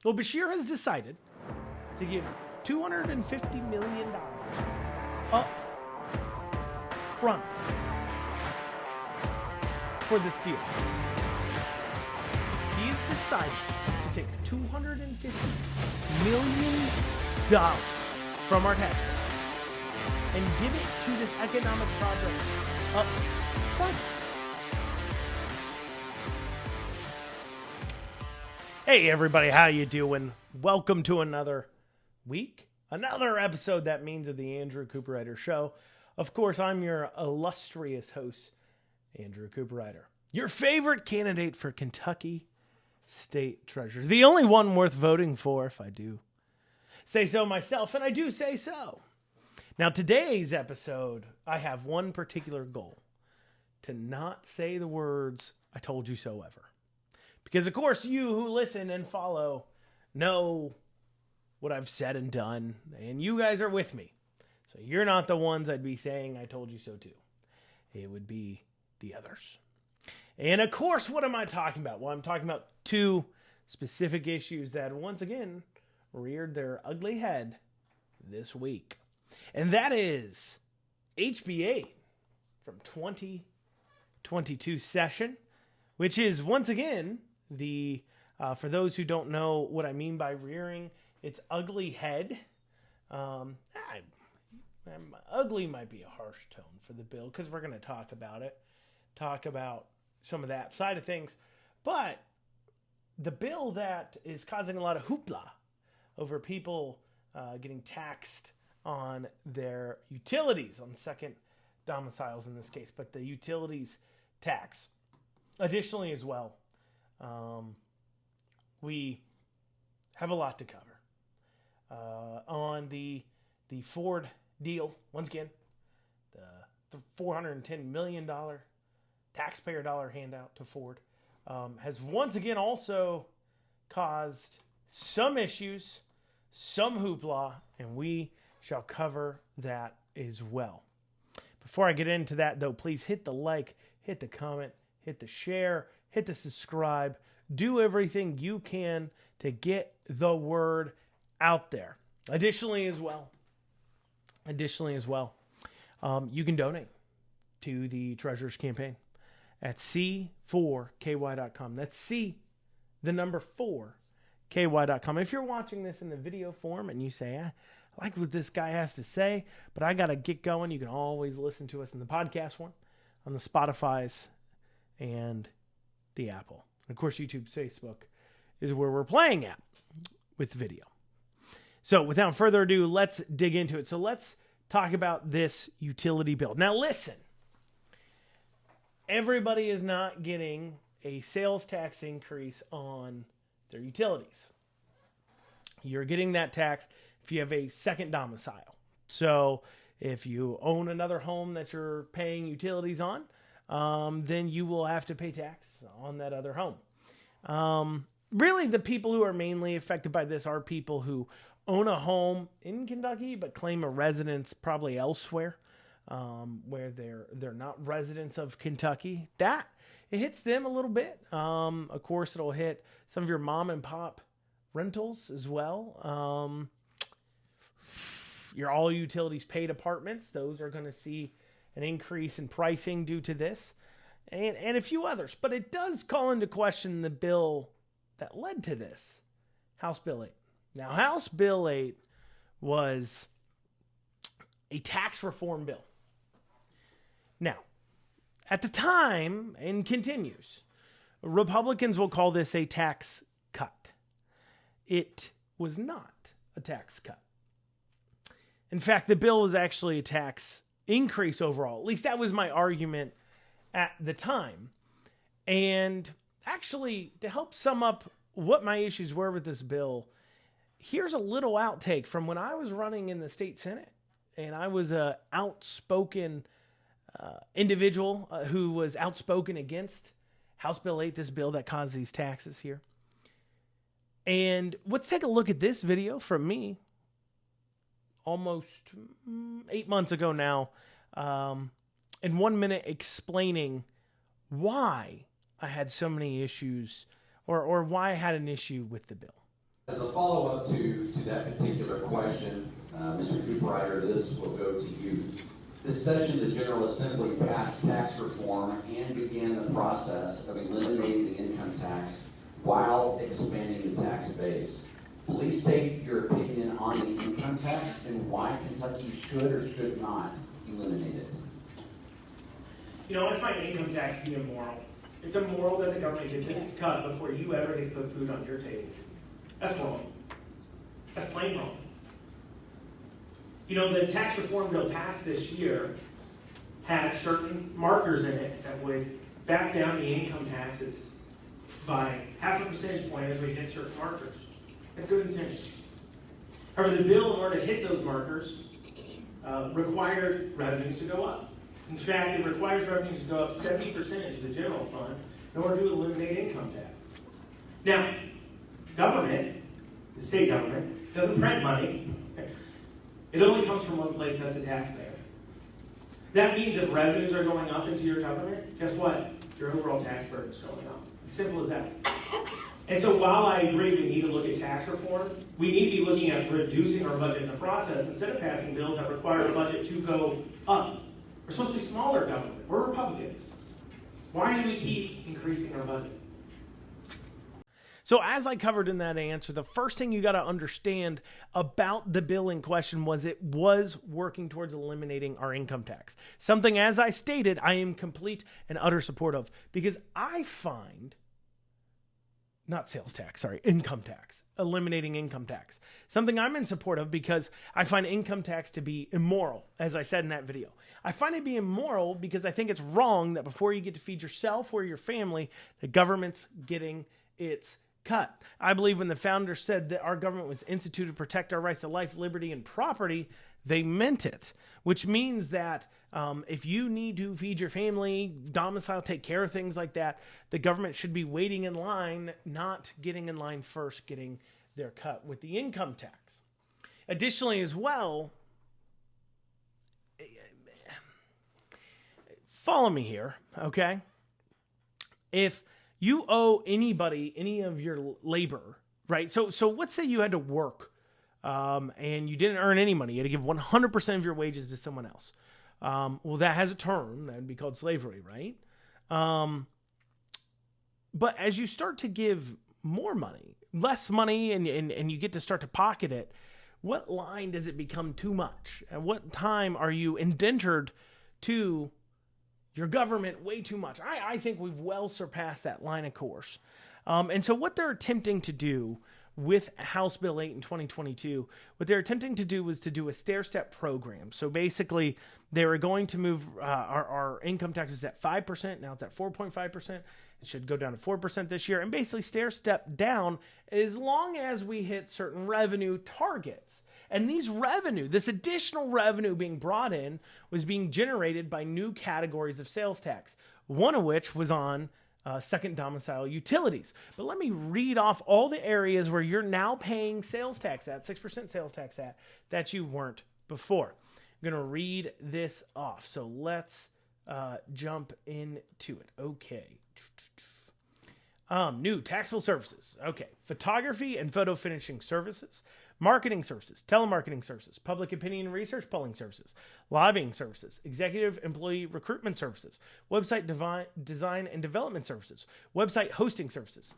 Well, Beshear has decided to give $250 million up front for this deal. He's decided to take $250 million from our taxpayers and give it to this economic project up front. Hey everybody, how you doing? Welcome to another week, another episode that means of the Andrew Cooperrider Show. Of course, I'm your illustrious host, Andrew Cooperrider, your favorite candidate for Kentucky State Treasurer, the only one worth voting for, if I do say so myself, and I do say so. Now, today's episode, I have one particular goal: to not say the words "I told you so" ever. Because, of course, you who listen and follow know what I've said and done, and you guys are with me. So you're not the ones I'd be saying "I told you so" to. It would be the others. And, of course, what am I talking about? Well, I'm talking about two specific issues that, once again, reared their ugly head this week. And that is HB8 from 2022 session, which is, once again, the for those who don't know what I mean by rearing its ugly head, ugly might be a harsh tone for the bill because we're going to talk about some of that side of things. But the bill that is causing a lot of hoopla over people getting taxed on their utilities, on second domiciles in this case, but the utilities tax. Additionally as well, we have a lot to cover on the Ford deal. Once again, the $410 million taxpayer dollar handout to Ford has once again also caused some issues, some hoopla, and we shall cover that as well. Before I get into that, though, please hit the like, hit the comment, hit the share, hit the subscribe. Do everything you can to get the word out there. Additionally as well, you can donate to the Treasurers Campaign at C4KY.com. That's C, the number 4KY.com. If you're watching this in the video form and you say, I like what this guy has to say, but I got to get going, you can always listen to us in the podcast one, on the Spotify's and the Apple. And of course, YouTube, Facebook is where we're playing at with video. So without further ado, let's dig into it. So let's talk about this utility bill. Now listen, everybody is not getting a sales tax increase on their utilities. You're getting that tax if you have a second domicile. So if you own another home that you're paying utilities on, then you will have to pay tax on that other home. Really, the people who are mainly affected by this are people who own a home in Kentucky but claim a residence probably elsewhere, where they're not residents of Kentucky. That it hits them a little bit. Of course, it'll hit some of your mom and pop rentals as well. Your all utilities paid apartments, those are going to see an increase in pricing due to this, and a few others. But it does call into question the bill that led to this, House Bill 8. Now, House Bill 8 was a tax reform bill. Now, at the time, and continues, Republicans will call this a tax cut. It was not a tax cut. In fact, the bill was actually a tax increase overall. At least that was my argument at the time. And actually, to help sum up what my issues were with this bill, here's a little outtake from when I was running in the state Senate. And I was an outspoken individual who was outspoken against House Bill 8, this bill that caused these taxes here. And let's take a look at this video from me almost 8 months ago now, in 1 minute explaining why I had so many issues or why I had an issue with the bill. As a follow-up to that particular question, Mr. Cooperrider, this will go to you. This session, the General Assembly passed tax reform and began the process of eliminating the income tax while expanding the tax base. Please state your opinion on the income tax and why Kentucky should or should not eliminate it. You know, I find income tax to be immoral. It's immoral that the government gets its cut before you ever get to put food on your table. That's wrong. That's plain wrong. You know, the tax reform bill passed this year had certain markers in it that would back down the income taxes by 0.5 percentage point as we hit certain markers. Had good intentions. However, the bill, in order to hit those markers, required revenues to go up. In fact, it requires revenues to go up 70% into the general fund in order to eliminate income tax. Now, government, the state government, doesn't print money. It only comes from one place, that's the taxpayer. That means if revenues are going up into your government, guess what? Your overall tax burden is going up. It's simple as that. And so while I agree we need to look at tax reform, we need to be looking at reducing our budget in the process instead of passing bills that require the budget to go up. We're supposed to be smaller government. We're Republicans. Why do we keep increasing our budget? So as I covered in that answer, the first thing you got to understand about the bill in question was it was working towards eliminating our income tax. Something, as I stated, I am complete and utter support of, because I find, not sales tax, sorry, income tax, eliminating income tax. Something I'm in support of because I find income tax to be immoral, as I said in that video. I find it to be immoral because I think it's wrong that before you get to feed yourself or your family, the government's getting its cut. I believe when the founders said that our government was instituted to protect our rights to life, liberty, and property, they meant it, which means that if you need to feed your family, domicile, take care of things like that, the government should be waiting in line, not getting in line first, getting their cut with the income tax. Additionally, as well, follow me here, okay? If you owe anybody any of your labor, right? So let's say you had to work and you didn't earn any money. You had to give 100% of your wages to someone else. Well, that has a term. That would be called slavery, right? But as you start to give more money, less money, and you get to start to pocket it, what line does it become too much? At what time are you indentured to your government way too much? I think we've well surpassed that line of course. And so what they're attempting to do with House Bill 8 in 2022, what they're attempting to do was to do a stair-step program. So basically, they were going to move our income taxes at 5%. Now it's at 4.5%. It should go down to 4% this year. And basically stair-step down as long as we hit certain revenue targets. And this additional revenue being brought in was being generated by new categories of sales tax, one of which was on second domicile utilities. But let me read off all the areas where you're now paying sales tax at, 6% sales tax at, that you weren't before. I'm going to read this off. So let's jump into it. Okay. New taxable services. Okay. Photography and photo finishing services. Marketing services, telemarketing services, public opinion and research polling services, lobbying services, executive employee recruitment services, website design and development services, website hosting services,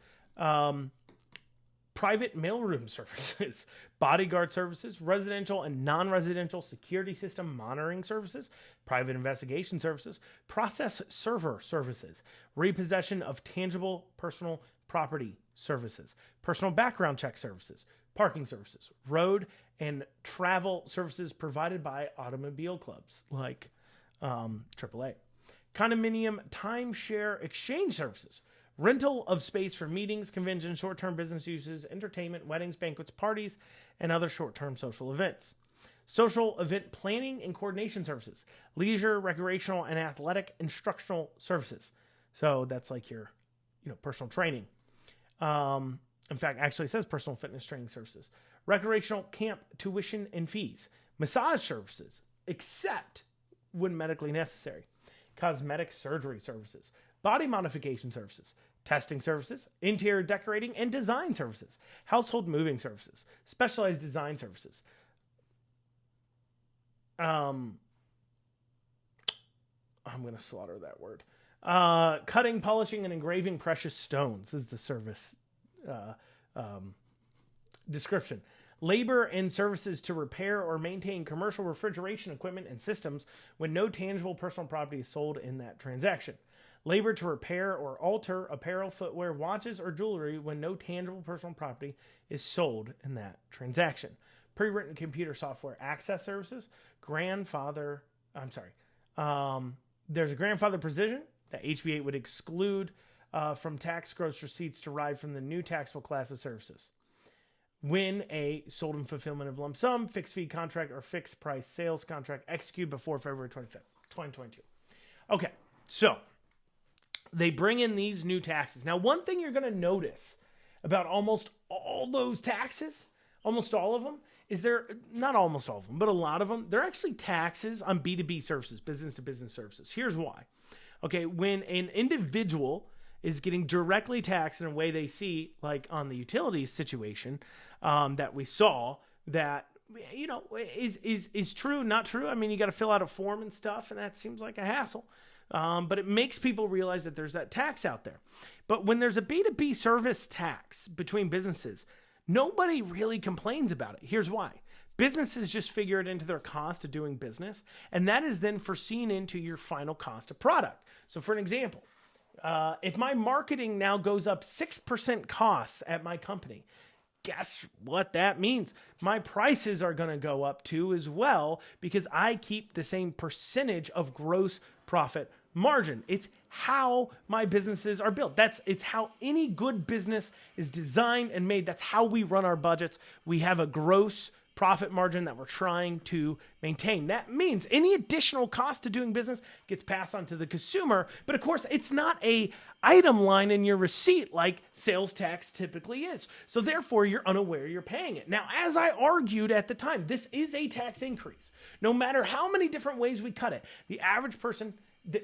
private mailroom services, bodyguard services, residential and non-residential security system monitoring services, private investigation services, process server services, repossession of tangible personal property services, personal background check services, parking services, road and travel services provided by automobile clubs like AAA, condominium timeshare exchange services, rental of space for meetings, conventions, short-term business uses, entertainment, weddings, banquets, parties, and other short-term social events, social event planning and coordination services, leisure, recreational, and athletic instructional services. So that's like your, personal training. In fact, actually it says personal fitness training services, recreational camp tuition and fees, massage services, except when medically necessary, cosmetic surgery services, body modification services, testing services, interior decorating and design services, household moving services, specialized design services. I'm going to slaughter that word. Cutting, polishing, and engraving precious stones is the service description. Labor and services to repair or maintain commercial refrigeration equipment and systems when no tangible personal property is sold in that transaction. Labor to repair or alter apparel, footwear, watches, or jewelry when no tangible personal property is sold in that transaction. Pre-written computer software access services. There's a grandfather provision that HB8 would exclude from tax gross receipts derived from the new taxable class of services. When a sold and fulfillment of lump sum, fixed fee contract, or fixed price sales contract executed before February 25th, 2022. Okay, so they bring in these new taxes. Now, one thing you're going to notice about almost all those taxes, almost all of them, is not almost all of them, but a lot of them, they're actually taxes on B2B services, business to business services. Here's why. Okay, when an individual is getting directly taxed in a way they see, like on the utilities situation that we saw, that, you know, is true, not true. I mean, you got to fill out a form and stuff, and that seems like a hassle. But it makes people realize that there's that tax out there. But when there's a B2B service tax between businesses, nobody really complains about it. Here's why. Businesses just figure it into their cost of doing business, and that is then foreseen into your final cost of product. So for an example, if my marketing now goes up 6% costs at my company, guess what that means? My prices are going to go up too as well, because I keep the same percentage of gross profit margin. It's how my businesses are built. It's how any good business is designed and made. That's how we run our budgets. We have a gross profit margin that we're trying to maintain. That means any additional cost to doing business gets passed on to the consumer. But of course, it's not a item line in your receipt like sales tax typically is. So therefore, you're unaware you're paying it. Now, as I argued at the time, this is a tax increase. No matter how many different ways we cut it, the average person, the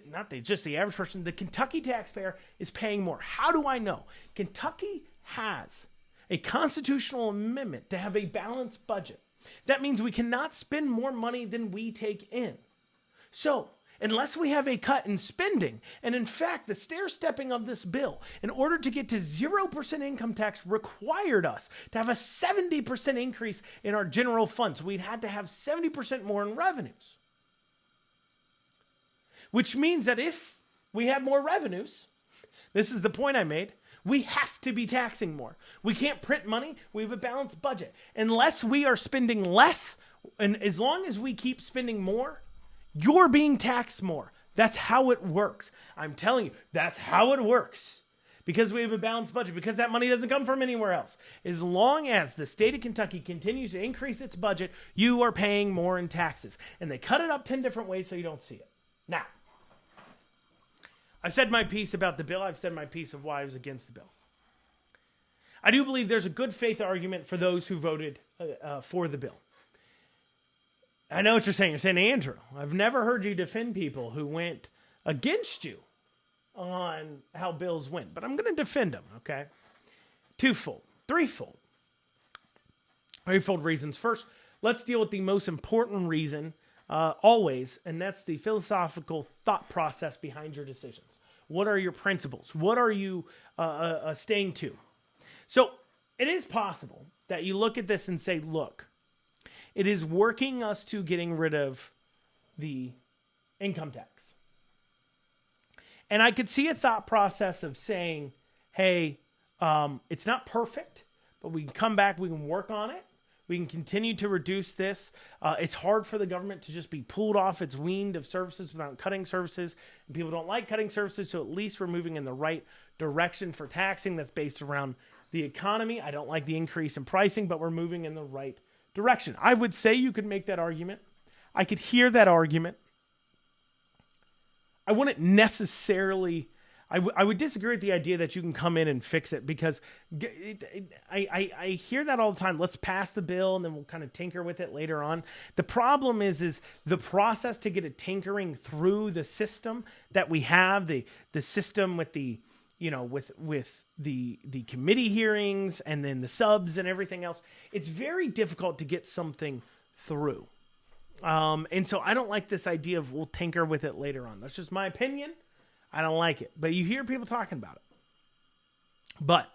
average person, the Kentucky taxpayer is paying more. How do I know? Kentucky has a constitutional amendment to have a balanced budget. That means we cannot spend more money than we take in. So, unless we have a cut in spending, and in fact, the stair-stepping of this bill, in order to get to 0% income tax, required us to have a 70% increase in our general fund. So we'd had to have 70% more in revenues. Which means that if we have more revenues, this is the point I made, we have to be taxing more. We can't print money. We have a balanced budget. Unless we are spending less, and as long as we keep spending more, you're being taxed more. That's how it works. I'm telling you, that's how it works. Because we have a balanced budget, because that money doesn't come from anywhere else. As long as the state of Kentucky continues to increase its budget, you are paying more in taxes. And they cut it up 10 different ways so you don't see it. Now, I've said my piece about the bill. I've said my piece of why I was against the bill. I do believe there's a good faith argument for those who voted for the bill. I know what you're saying. You're saying, Andrew, I've never heard you defend people who went against you on how bills went, but I'm going to defend them, okay? Threefold reasons. First, let's deal with the most important reason always, and that's the philosophical thought process behind your decisions. What are your principles? What are you staying to? So it is possible that you look at this and say, look, it is working us to getting rid of the income tax. And I could see a thought process of saying, hey, it's not perfect, but we can come back, we can work on it. We can continue to reduce this. It's hard for the government to just be pulled off its weaned of services without cutting services. And people don't like cutting services, so at least we're moving in the right direction for taxing that's based around the economy. I don't like the increase in pricing, but we're moving in the right direction. I would say you could make that argument. I could hear that argument. I wouldn't necessarily... I would disagree with the idea that you can come in and fix it, because I hear that all the time. Let's pass the bill and then we'll kind of tinker with it later on. The problem is the process to get it tinkering through the system that we have, the system with the with the committee hearings and then the subs and everything else, it's very difficult to get something through. And so I don't like this idea of we'll tinker with it later on. That's just my opinion. I don't like it. But you hear people talking about it. But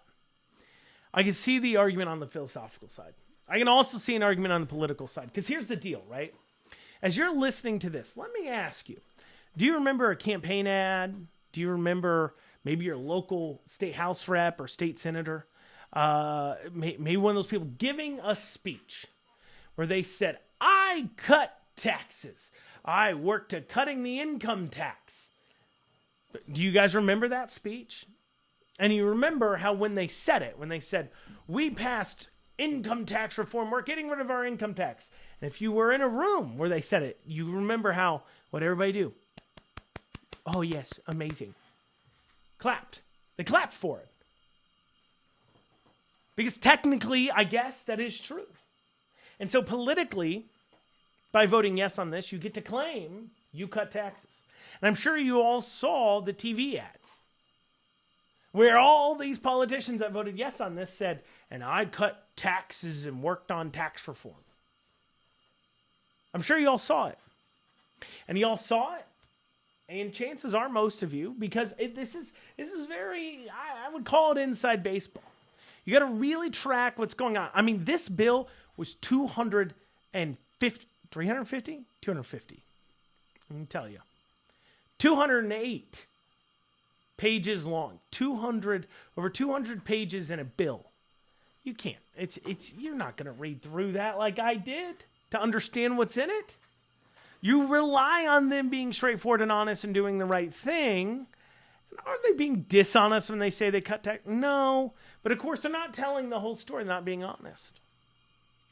I can see the argument on the philosophical side. I can also see an argument on the political side. Because here's the deal, right? As you're listening to this, let me ask you, do you remember a campaign ad? Do you remember maybe your local state house rep or state senator? Maybe one of those people giving a speech where they said, I cut taxes. I worked to cutting the income tax. Do you guys remember that speech? And you remember how when they said it, when they said, we passed income tax reform, we're getting rid of our income tax. And if you were in a room where they said it, you remember how, what everybody do? Oh yes, amazing. Clapped. They clapped for it. Because technically, I guess that is true. And so politically, by voting yes on this, you get to claim you cut taxes. And I'm sure you all saw the TV ads where all these politicians that voted yes on this said, and I cut taxes and worked on tax reform. I'm sure you all saw it. And you all saw it, and chances are most of you, because this is very, I would call it inside baseball. You got to really track what's going on. I mean, this bill was 250. Let me tell you. 208 pages long. Over 200 pages in a bill. You can't. You're not going to read through that like I did to understand what's in it. You rely on them being straightforward and honest and doing the right thing. Are they being dishonest when they say they cut tax? No. But of course, they're not telling the whole story. They're not being honest.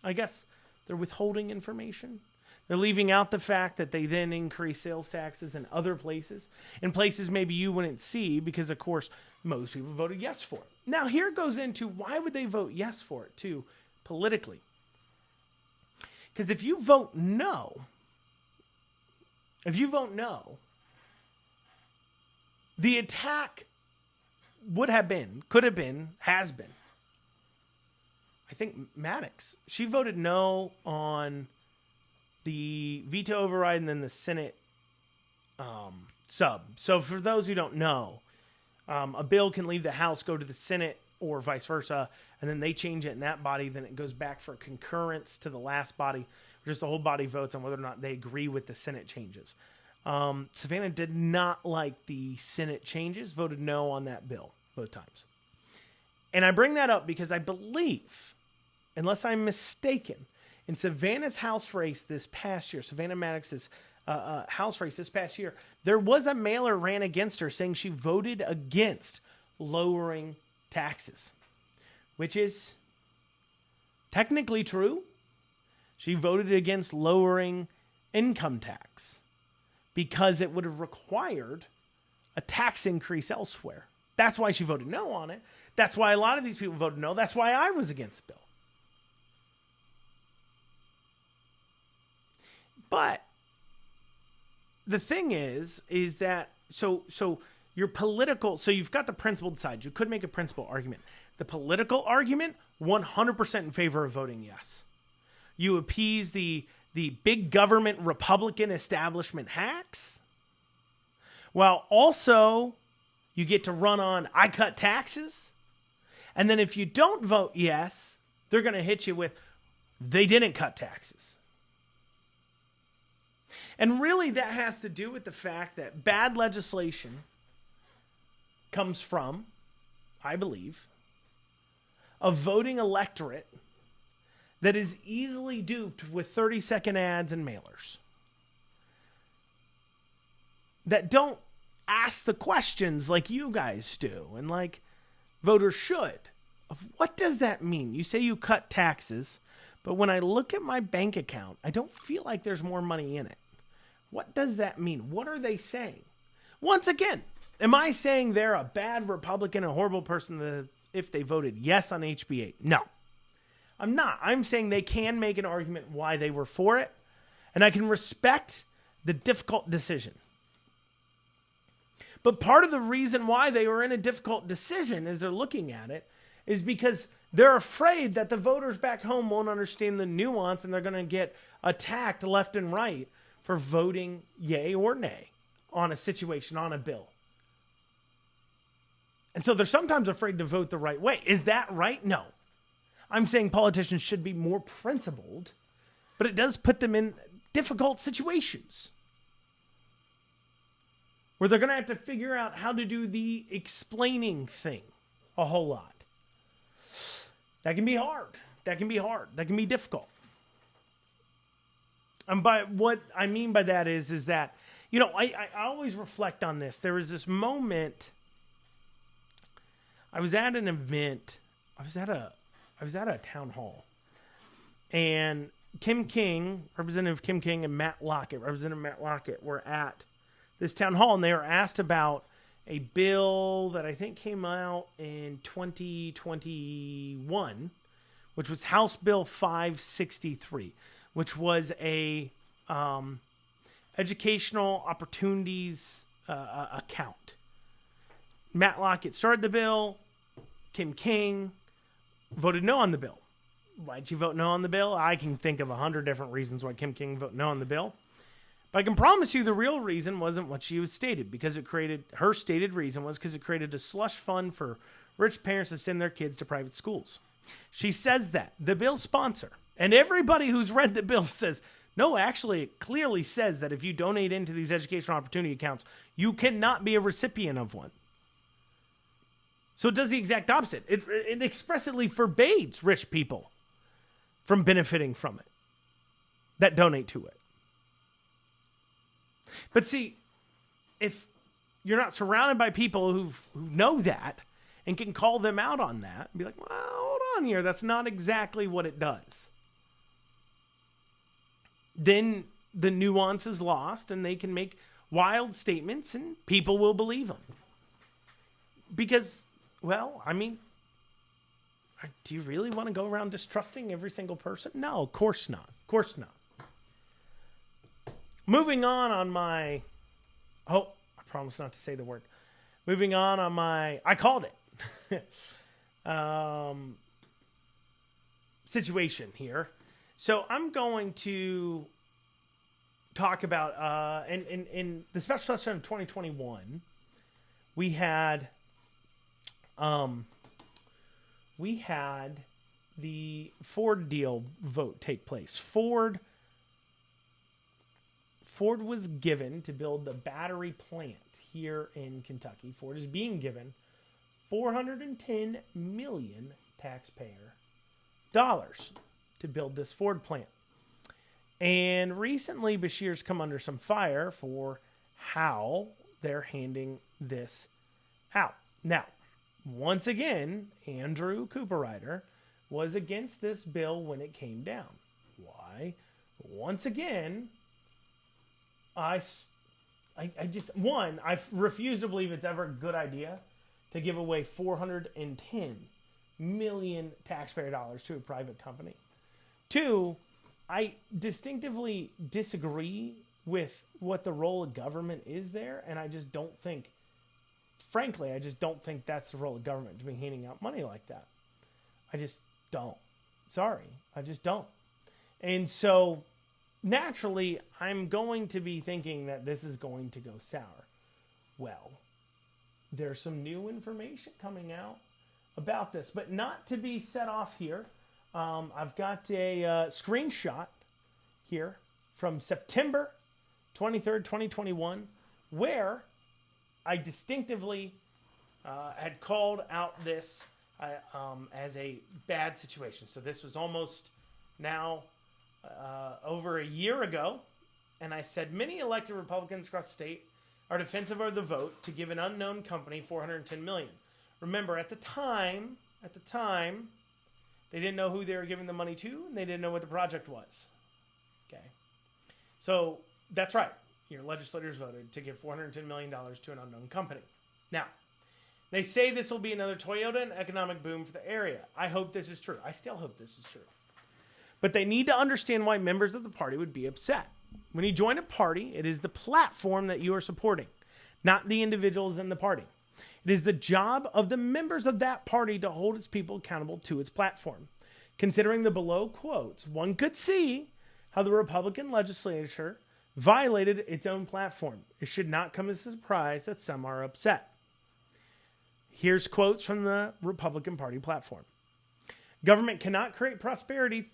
I guess they're withholding information. They're leaving out the fact that they then increase sales taxes in other places. In places maybe you wouldn't see because, of course, most people voted yes for it. Now, here goes into why would they vote yes for it, too, politically. Because if you vote no, the attack could have been, has been. I think Maddox, she voted no on the veto override and then the Senate sub. So for those who don't know, a bill can leave the House, go to the Senate, or vice versa, and then they change it in that body. Then it goes back for concurrence to the last body. Just the whole body votes on whether or not they agree with the Senate changes. Savannah did not like the Senate changes, voted no on that bill both times. And I bring that up because I believe, unless I'm mistaken, in Savannah's House race this past year, Savannah Maddox's House race this past year, there was a mailer ran against her saying she voted against lowering taxes, which is technically true. She voted against lowering income tax because it would have required a tax increase elsewhere. That's why she voted no on it. That's why a lot of these people voted no. That's why I was against the bill. But the thing is that so your political, so you've got the principled side. You could make a principle argument. The political argument, 100% in favor of voting yes. You appease the big government Republican establishment hacks, while also you get to run on, I cut taxes. And then if you don't vote yes, they're going to hit you with, they didn't cut taxes. And really that has to do with the fact that bad legislation comes from, I believe, a voting electorate that is easily duped with 30-second ads and mailers that don't ask the questions like you guys do and like voters should of what does that mean? You say you cut taxes, but when I look at my bank account, I don't feel like there's more money in it. What does that mean? What are they saying? Once again, am I saying they're a bad Republican, a horrible person if they voted yes on HB8? No, I'm not. I'm saying they can make an argument why they were for it, and I can respect the difficult decision. But part of the reason why they were in a difficult decision as they're looking at it is because they're afraid that the voters back home won't understand the nuance and they're going to get attacked left and right for voting yay or nay on a situation, on a bill. And so they're sometimes afraid to vote the right way. Is that right? No. I'm saying politicians should be more principled, but it does put them in difficult situations where they're going to have to figure out how to do the explaining thing a whole lot. That can be hard. That can be hard. That can be difficult. And by what I mean by that is that, you know, I always reflect on this. There was this moment. I was at an event. I was at a town hall, and Representative Kim King, and Representative Matt Lockett, were at this town hall, and they were asked about a bill that I think came out in 2021, which was House Bill 563, which was a educational opportunities account. Matt Lockett started the bill. Kim King voted no on the bill. Why'd she vote no on the bill? I can think of 100 different reasons why Kim King voted no on the bill. But I can promise you the real reason wasn't what she was stated, because her stated reason was because it created a slush fund for rich parents to send their kids to private schools. She says that. The bill sponsor, and everybody who's read the bill says, no, actually, it clearly says that if you donate into these educational opportunity accounts, you cannot be a recipient of one. So it does the exact opposite. It expressly forbids rich people from benefiting from it that donate to it. But see, if you're not surrounded by people who know that and can call them out on that, and be like, well, hold on here, that's not exactly what it does. Then the nuance is lost and they can make wild statements and people will believe them. Because, well, I mean, do you really want to go around distrusting every single person? No, of course not. Of course not. Moving on my... Oh, I promise not to say the word. Moving on my... I called it. Situation here. So I'm going to talk about... in the special session of 2021, we had the Ford deal vote take place. Ford was given to build the battery plant here in Kentucky. Ford is being given $410 million taxpayer dollars to build this Ford plant. And recently, Beshear's come under some fire for how they're handing this out. Now, once again, Andrew Cooperrider was against this bill when it came down. Why? Once again, I refuse to believe it's ever a good idea to give away $410 million taxpayer dollars to a private company. Two, I distinctively disagree with what the role of government is there, and I just don't think, frankly, that's the role of government, to be handing out money like that. I just don't. Sorry, I just don't. And so, naturally, I'm going to be thinking that this is going to go sour. Well, there's some new information coming out about this, but not to be set off here. I've got a screenshot here from September 23rd, 2021, where I distinctly had called out this as a bad situation. So this was almost now over a year ago, and I said many elected Republicans across the state are defensive of the vote to give an unknown company $410 million. Remember, at the time, they didn't know who they were giving the money to, and they didn't know what the project was. Okay, so that's right. Your legislators voted to give $410 million to an unknown company. Now, they say this will be another Toyota and economic boom for the area. I hope this is true. I still hope this is true. But they need to understand why members of the party would be upset. When you join a party, it is the platform that you are supporting, not the individuals in the party. It is the job of the members of that party to hold its people accountable to its platform. Considering the below quotes, one could see how the Republican legislature violated its own platform. It should not come as a surprise that some are upset. Here's quotes from the Republican Party platform. Government cannot create prosperity,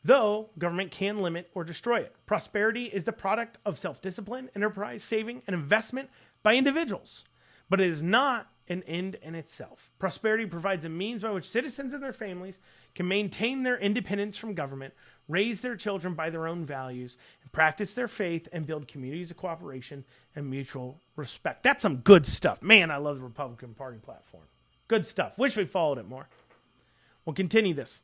though government can limit or destroy it. Prosperity is the product of self-discipline, enterprise, saving, and investment by individuals, but it is not an end in itself. Prosperity provides a means by which citizens and their families can maintain their independence from government, raise their children by their own values, and practice their faith and build communities of cooperation and mutual respect. That's some good stuff. Man, I love the Republican Party platform. Good stuff. Wish we followed it more. We'll continue this.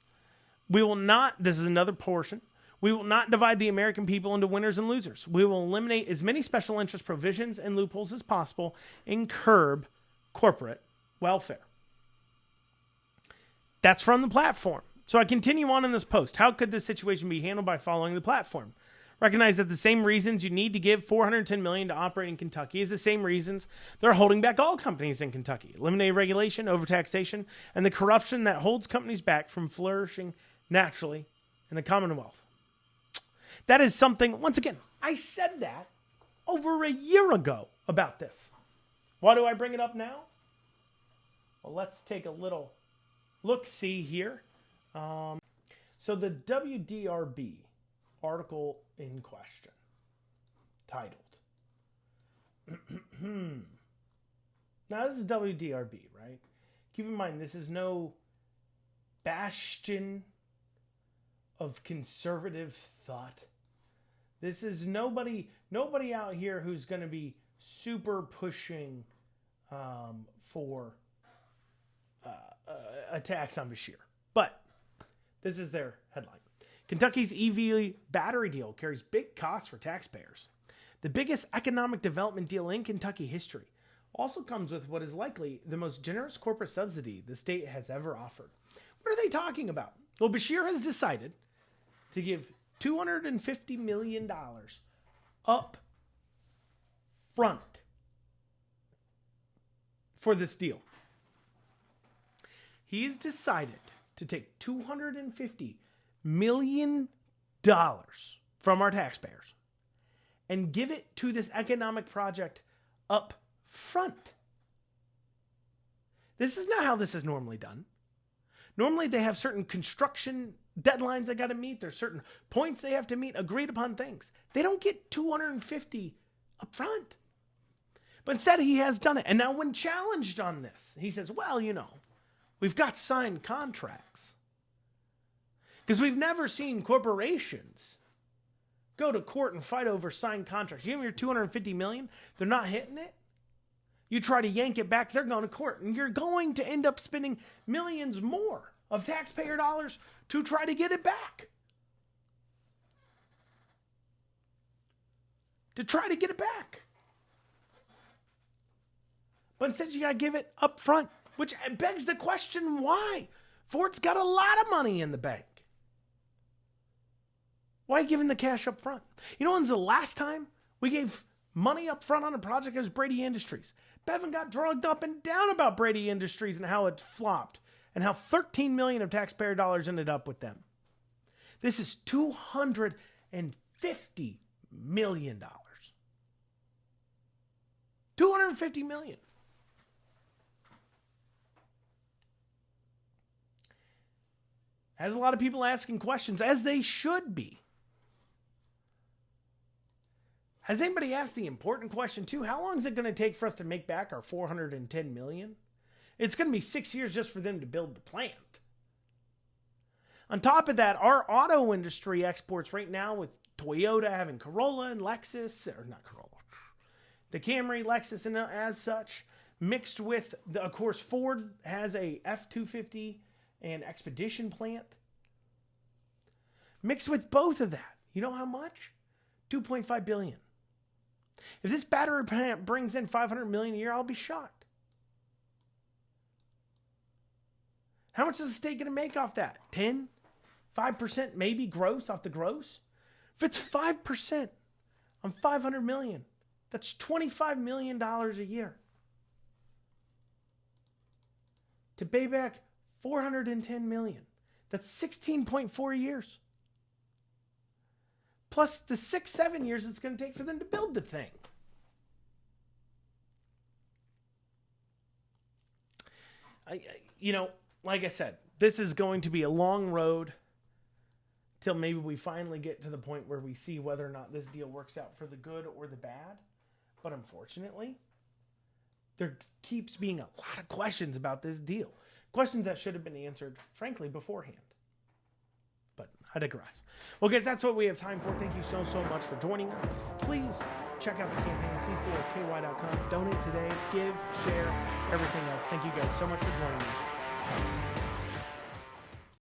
This is another portion. We will not divide the American people into winners and losers. We will eliminate as many special interest provisions and loopholes as possible and curb corporate welfare. That's from the platform. So I continue on in this post. How could this situation be handled by following the platform? Recognize that the same reasons you need to give $410 million to operate in Kentucky is the same reasons they're holding back all companies in Kentucky. Eliminate regulation, overtaxation, and the corruption that holds companies back from flourishing naturally in the Commonwealth. That is something, once again, I said that over a year ago about this. Why do I bring it up now? Well, let's take a little look-see here. So the WDRB article in question, titled. Now, this is WDRB, right? Keep in mind, this is no bastion of conservative thought. This is nobody out here who's going to be super pushing for a tax on Beshear. But this is their headline. Kentucky's EV battery deal carries big costs for taxpayers. The biggest economic development deal in Kentucky history also comes with what is likely the most generous corporate subsidy the state has ever offered. What are they talking about? Well, Beshear has decided to give $250 million up front for this deal. He's decided to take $250 million from our taxpayers and give it to this economic project up front. This is not how this is normally done. Normally they have certain construction deadlines they got to meet. There's certain points they have to meet, agreed upon things. They don't get 250 up front. But instead he has done it. And now when challenged on this, he says, well, we've got signed contracts. Because we've never seen corporations go to court and fight over signed contracts. You give them your $250 million, they're not hitting it. You try to yank it back, they're going to court. And you're going to end up spending millions more of taxpayer dollars to try to get it back. But instead you got to give it up front, which begs the question, why? Ford's got a lot of money in the bank. Why giving the cash up front? When's the last time we gave money up front on a project? It was Brady Industries. Bevan got drugged up and down about Brady Industries and how it flopped and how $13 million of taxpayer dollars ended up with them. This is $250 million. $250 million. Has a lot of people asking questions, as they should be. Has anybody asked the important question too? How long is it going to take for us to make back our $410 million? It's going to be 6 years just for them to build the plant. On top of that, our auto industry exports right now with Toyota having Corolla and Lexus, or not Corolla, the Camry, Lexus, and as such, mixed with, of course, Ford has a F-250 and Expedition plant. Mixed with both of that, you know how much? $2.5 billion. If this battery plant brings in $500 million a year, I'll be shocked. How much is the state going to make off that? 10? 5% maybe gross off the gross? If it's 5% on $500 million, That's $25 million a year. To pay back $410 million. That's 16.4 years. Plus the 6-7 years it's going to take for them to build the thing. Like I said, this is going to be a long road till maybe we finally get to the point where we see whether or not this deal works out for the good or the bad. But unfortunately, there keeps being a lot of questions about this deal. Questions that should have been answered, frankly, beforehand. But I digress. Well, guys, that's what we have time for. Thank you so much for joining us. Please check out the campaign, c4ky.com. Donate today, give, share, everything else. Thank you guys so much for joining me.